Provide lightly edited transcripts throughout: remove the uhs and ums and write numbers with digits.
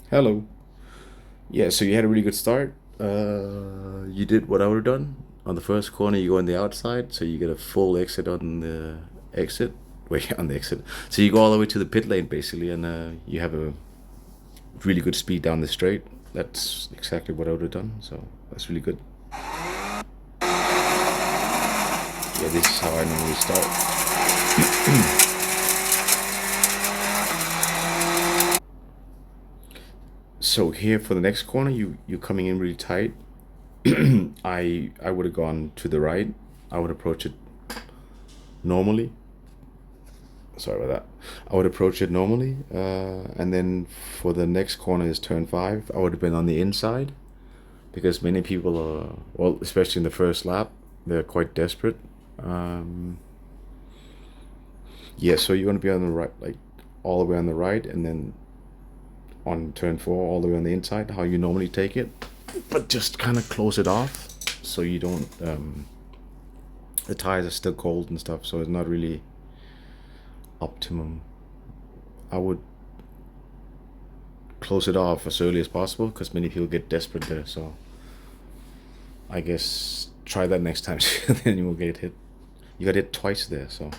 Hello. Yeah, so you had a really good start. You did what I would have done. On the first corner, you go on the outside, so you get a full exit on the exit. Wait, on the exit. So you go all the way to the pit lane, basically, and you have a really good speed down the straight. That's exactly what I would have done, so that's really good. Yeah, this is how I normally start. So here for the next corner, you're coming in really tight. I would have gone to the right. I would approach it normally. Sorry about that. I would approach it normally, and then for the next corner is turn five. I would have been on the inside because many people are, well, especially in the first lap, they're quite desperate. Um, yeah, so you're gonna be on the right, like all the way on the right, and then on turn four, all the way on the inside, how you normally take it, but just kind of close it off so you don't. The tires are still cold and stuff, so it's not really optimum. I would close it off as early as possible because many people get desperate there. So I guess try that next time, then you will get hit. You got hit twice there, so.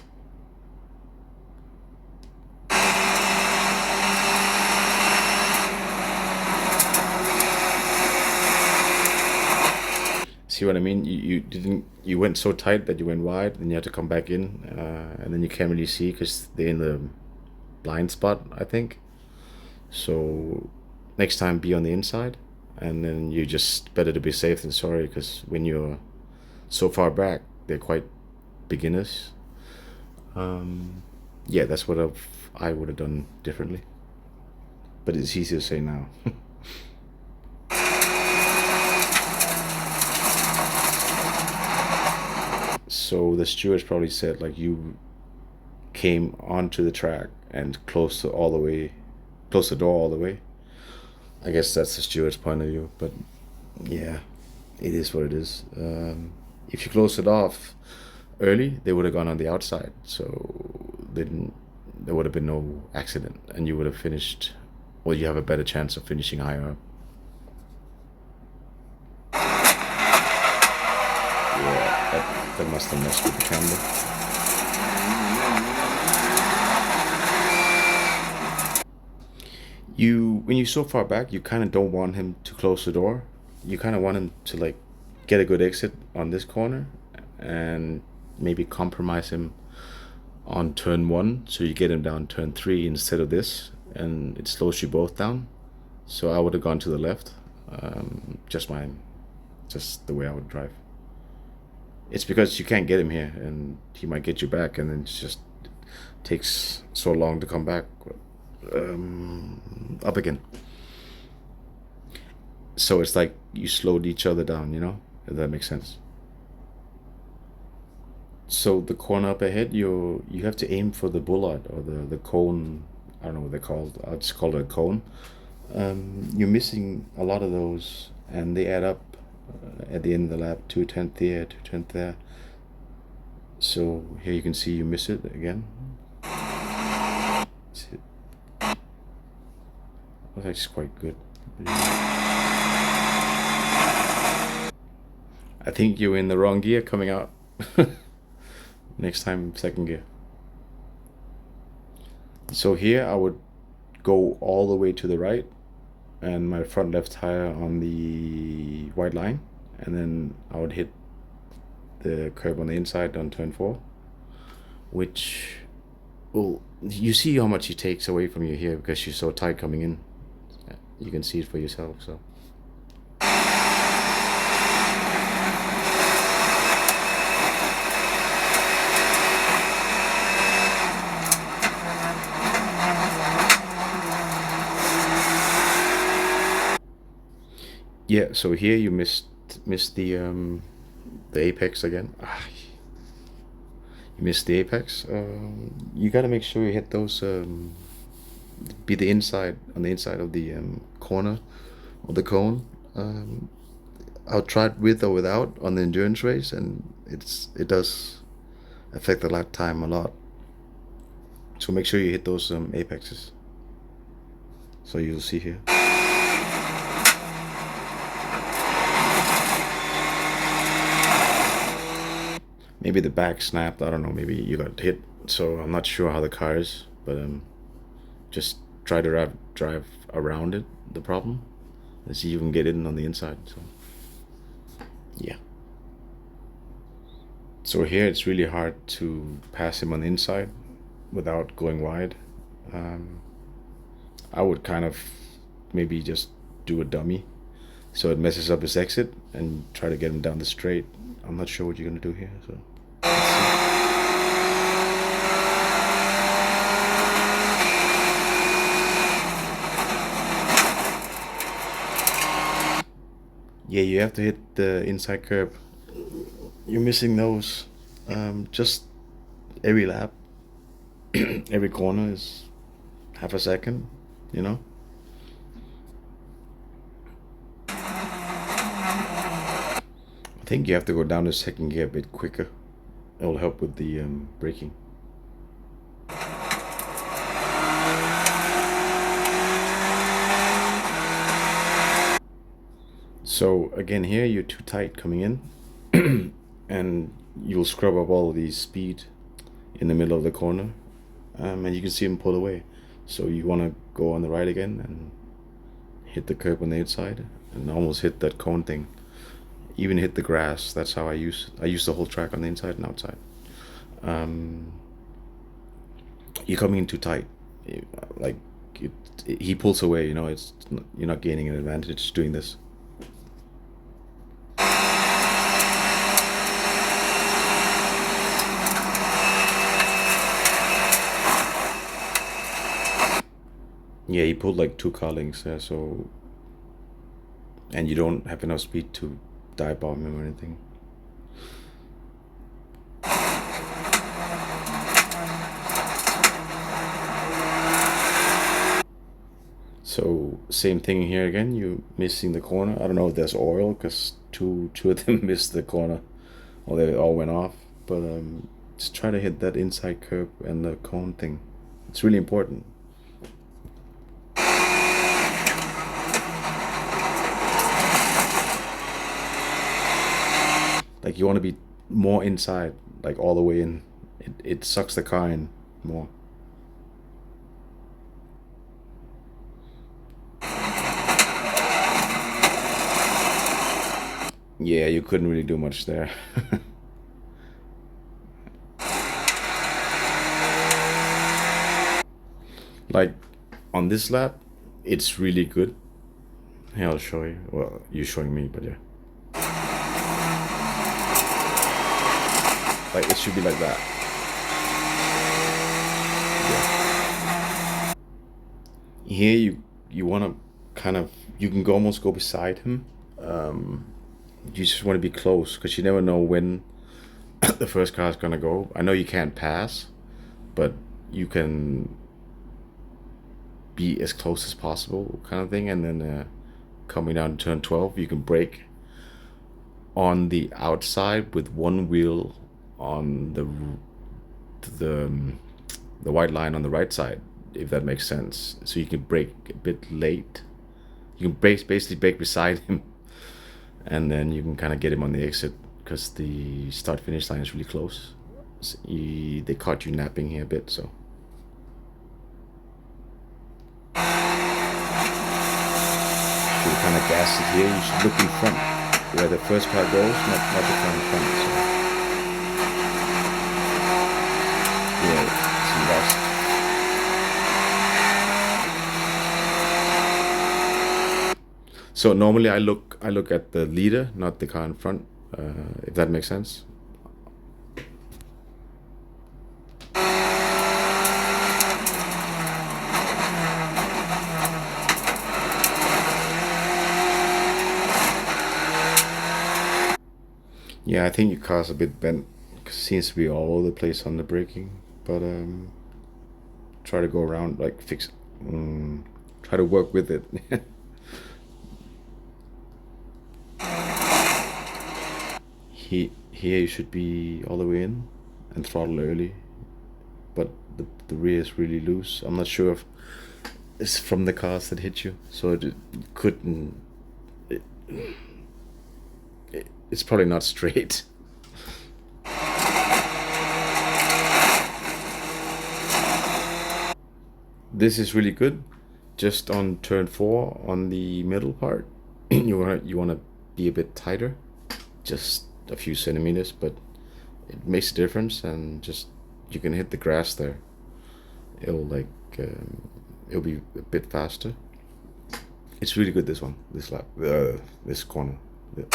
See what I mean? You didn't. You went so tight that you went wide, then you had to come back in, and then you can't really see because they're in the blind spot, I think. So next time, be on the inside, and then you just better to be safe than sorry because when you're so far back, they're quite beginners. Yeah, that's what I would have done differently. But it's easy to say now. So the stewards probably said like you came onto the track and closed the door all the way. I guess that's the steward's point of view, but yeah, it is what it is. If you closed it off early, they would have gone on the outside, so they didn't. There would have been no accident, and you would have finished. Well, you have a better chance of finishing higher up. Yeah, that must have messed with the camera. When you're so far back, you kind of don't want him to close the door. You kind of want him to like get a good exit on this corner, and maybe compromise him on turn one, so you get him down turn three instead of this, and it slows you both down. So I would have gone to the left. Just just the way I would drive. It's because you can't get him here, and he might get you back, and then it just takes so long to come back up again. So it's like you slowed each other down, if that makes sense. So the corner up ahead, you have to aim for the bullard or the cone. I don't know what they're called. I'll just call it a cone. You're missing a lot of those, and they add up at the end of the lap. 2/10 here, 2/10 there. So here you can see you miss it again. That's actually quite good. I think you're in the wrong gear coming out. Next time, second gear. So here I would go all the way to the right and my front left tire on the white line, and then I would hit the curb on the inside on turn four, which, well, you see how much he takes away from you here because you're so tight coming in. You can see it for yourself. So yeah, so here you missed the apex again. You missed the apex. You got to make sure you hit those. Be the inside on the inside of the corner of the cone. I'll try it with or without on the endurance race, and it does affect the lap time a lot. So make sure you hit those apexes. So you'll see here. Maybe the back snapped. I don't know. Maybe you got hit. So I'm not sure how the car is, but just try to drive around it. The problem, and see if you can get in on the inside. So yeah. So here it's really hard to pass him on the inside without going wide. Um, I would kind of maybe just do a dummy so it messes up his exit and try to get him down the straight. I'm not sure what you're gonna do here. So yeah, you have to hit the inside curb. You're missing those. Just every lap, every corner is half a second. You know. I think you have to go down to second gear a bit quicker. It'll help with the braking. So again, here you're too tight coming in, and you'll scrub up all of the speed in the middle of the corner, and you can see him pull away. So you want to go on the right again and hit the curb on the inside, and almost hit that cone thing. Even hit the grass. That's how I use the whole track on the inside and outside. You're coming in too tight. Like he pulls away. You know, you're not gaining an advantage doing this. Yeah, he pulled like 2 car lengths there, so. And you don't have enough speed to dive bomb him or anything. So same thing here again. You missing the corner. I don't know if there's oil because two of them missed the corner, or they all went off. But just try to hit that inside curb and the cone thing. It's really important. Like you want to be more inside, like all the way in. It sucks the car in more. Yeah, you couldn't really do much there. Like on this lap, it's really good. Here, I'll show you. Well, you're showing me, but yeah. Like it should be like that. Yeah. Here you want to kind of, you can almost go beside him. You just want to be close because you never know when the first car is gonna go. I know you can't pass, but you can be as close as possible, kind of thing. And then coming down to turn 12, you can brake on the outside with one wheel on the white line on the right side, if that makes sense. So you can brake a bit late. You can basically brake beside him, and then you can kind of get him on the exit because the start finish line is really close. So they caught you napping here a bit, so. So you kind of gas it here. You should look in front where the first car goes, not the car in front. So. Yeah, see lost. So normally I look at the leader, not the car in front, if that makes sense. Yeah, I think your car's a bit bent. Seems to be all over the place on the braking, but try to go around, like fix. Try to work with it. Here you should be all the way in and throttle early, but the rear is really loose. I'm not sure if it's from the cars that hit you, so it couldn't. It's probably not straight. this is really good. Just on turn 4 on the middle part, you wanna be a bit tighter, just a few centimeters, but it makes a difference. And just you can hit the grass there. It'll like it'll be a bit faster. It's really good, this one, this lap, this corner. Yeah.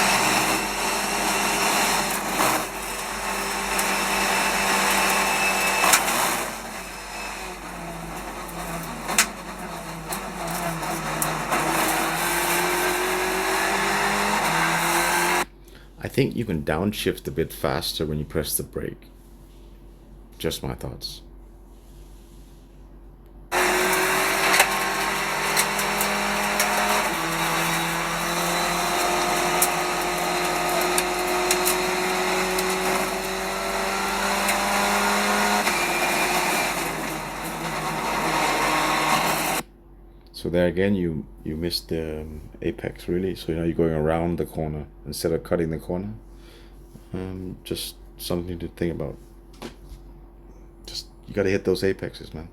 I think you can downshift a bit faster when you press the brake. Just my thoughts. So there again, you missed the apex really. So you're going around the corner instead of cutting the corner. Just something to think about. Just you gotta hit those apexes, man.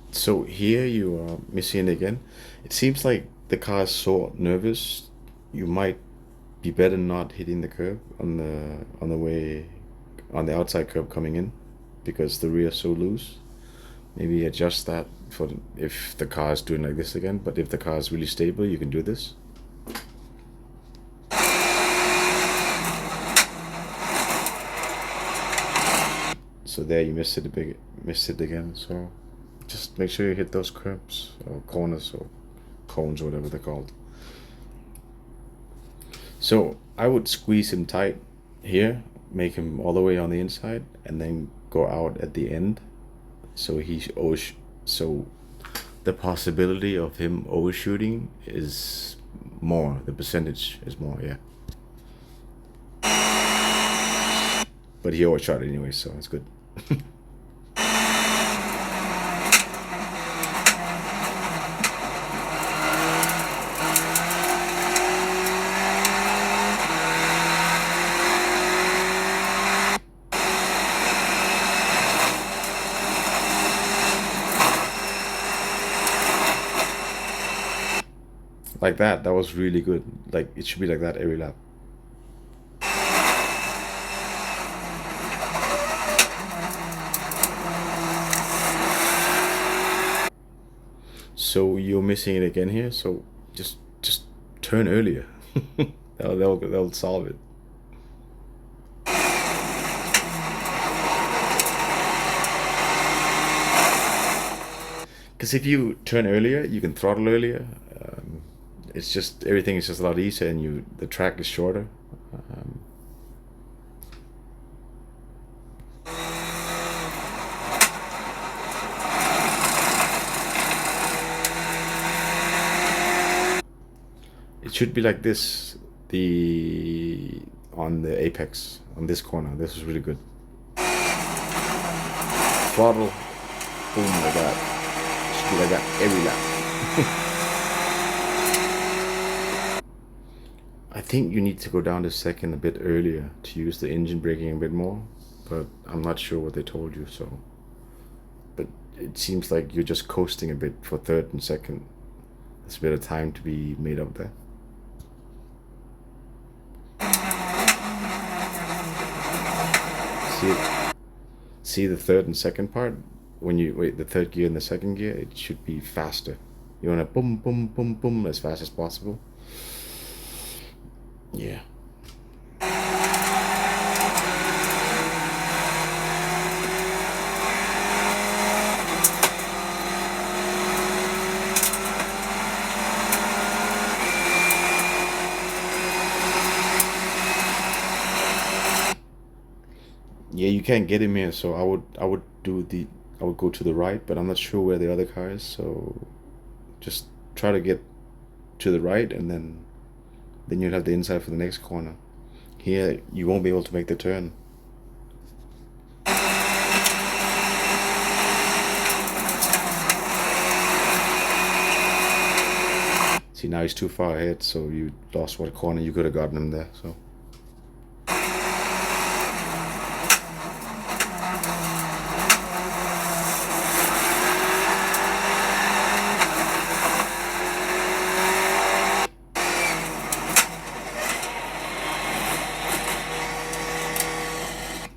So here you are missing it again. It seems like the car is so nervous. You might be better not hitting the curb on the way on the outside curb coming in, because the rear is so loose. Maybe adjust that for if the car is doing like this again. But if the car is really stable, you can do this. So there you missed it again. So just make sure you hit those curbs or corners or cones or whatever they're called. So I would squeeze him tight here, make him all the way on the inside, and then go out at the end. So so the possibility of him overshooting is more. The percentage is more, yeah. But he overshot anyway, so it's good. Like that was really good. Like it should be like that every lap. So you're missing it again here. So just turn earlier. That'll solve it. Because if you turn earlier, you can throttle earlier. It's just everything is just a lot easier, and the track is shorter. It should be like this. On the apex on this corner. This is really good. Throttle, boom, like that. It should be like that every lap. I think you need to go down to second a bit earlier to use the engine braking a bit more, but I'm not sure what they told you. So, but it seems like you're just coasting a bit for third and second. There's a bit of time to be made up there. See the third and second part? When you wait the third gear and the second gear, it should be faster. You want to boom, boom, boom, boom as fast as possible. Yeah. Yeah, you can't get him here, so I would go to the right, but I'm not sure where the other car is, so just try to get to the right, and then you'll have the inside for the next corner. Here you won't be able to make the turn. See, now he's too far ahead, so you lost what corner you could have gotten him there. So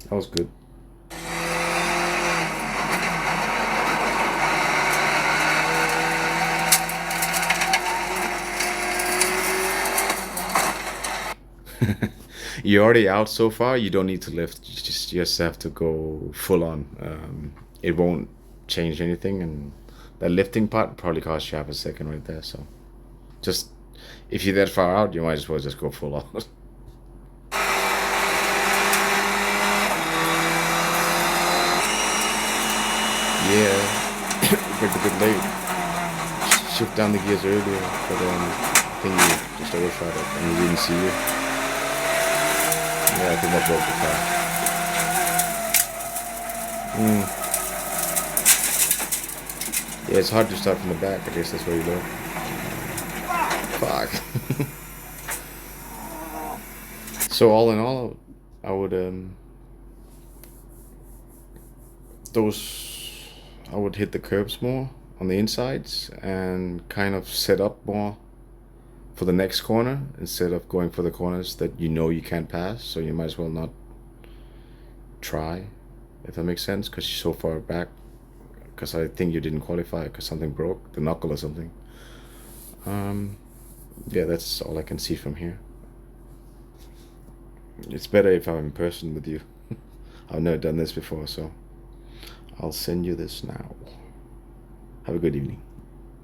that was good. You're already out so far. You don't need to lift. You just have to go full on. It won't change anything, and that lifting part probably cost you half a second right there. So, just if you're that far out, you might as well just go full on. Yeah, but a bit late. Shift down the gears earlier, but I think you just overshot it and you didn't see it. Yeah, I think that broke the car. Yeah, it's hard to start from the back. I guess that's where you look. Fuck. So all in all, I would I would hit the curbs more on the insides and kind of set up more for the next corner instead of going for the corners that you know you can't pass. So you might as well not try, if that makes sense, because you're so far back. Because I think you didn't qualify because something broke, the knuckle or something. Yeah, that's all I can see from here. It's better if I'm in person with you. I've never done this before, so I'll send you this now. Have a good evening.